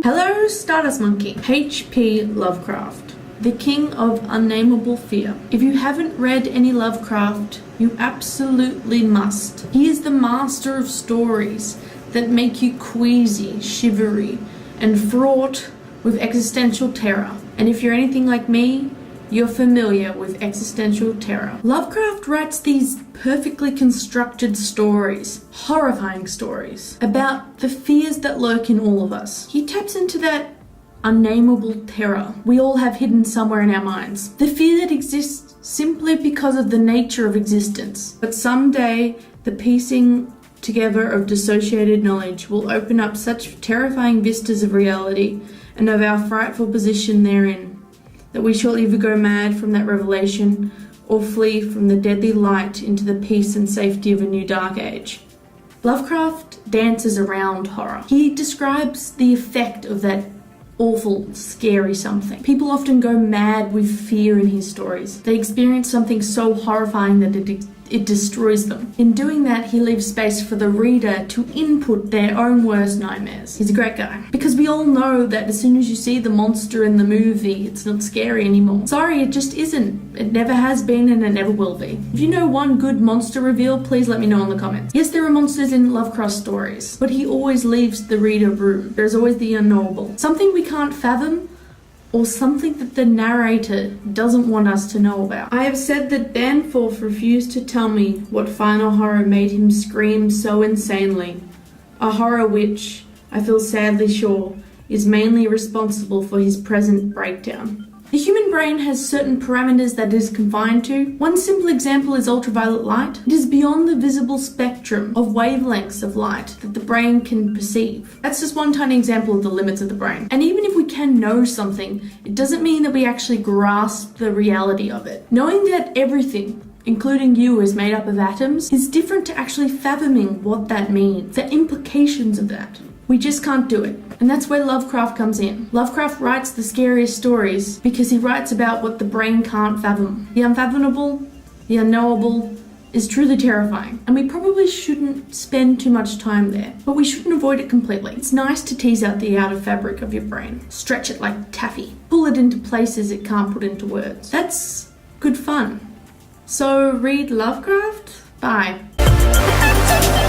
Hello, Stardust Monkey. H.P. Lovecraft, the king of unnameable fear. If you haven't read any Lovecraft, you absolutely must. He is the master of stories that make you queasy, shivery, and fraught with existential terror. And if you're anything like me, you're familiar with existential terror. Lovecraft writes these perfectly constructed stories, horrifying stories, about the fears that lurk in all of us. He taps into that unnameable terror we all have hidden somewhere in our minds. The fear that exists simply because of the nature of existence. But someday, the piecing together of dissociated knowledge will open up such terrifying vistas of reality and of our frightful position therein, that we shall either go mad from that revelation or flee from the deadly light into the peace and safety of a new dark age. Lovecraft dances around horror. He describes the effect of that awful, scary something. People often go mad with fear in his stories. They experience something so horrifying that it destroys them. In doing that, he leaves space for the reader to input their own worst nightmares. He's a great guy. Because we all know that as soon as you see the monster in the movie, it's not scary anymore. Sorry, it just isn't. It never has been and it never will be. If you know one good monster reveal, please let me know in the comments. Yes, there are monsters in Lovecraft stories, but he always leaves the reader room. There's always the unknowable. Something we can't fathom, or something that the narrator doesn't want us to know about. I have said that Danforth refused to tell me what final horror made him scream so insanely, a horror which, I feel sadly sure, is mainly responsible for his present breakdown. The human brain has certain parameters that it is confined to. One simple example is ultraviolet light. It is beyond the visible spectrum of wavelengths of light that the brain can perceive. That's just one tiny example of the limits of the brain. And even if we can know something, it doesn't mean that we actually grasp the reality of it. Knowing that everything, including you, is made up of atoms is different to actually fathoming what that means, the implications of that. We just can't do it. And that's where Lovecraft comes in. Lovecraft writes the scariest stories because he writes about what the brain can't fathom. The unfathomable, the unknowable, is truly terrifying. And we probably shouldn't spend too much time there, but we shouldn't avoid it completely. It's nice to tease out the outer fabric of your brain. Stretch it like taffy. Pull it into places it can't put into words. That's good fun. So read Lovecraft? Bye.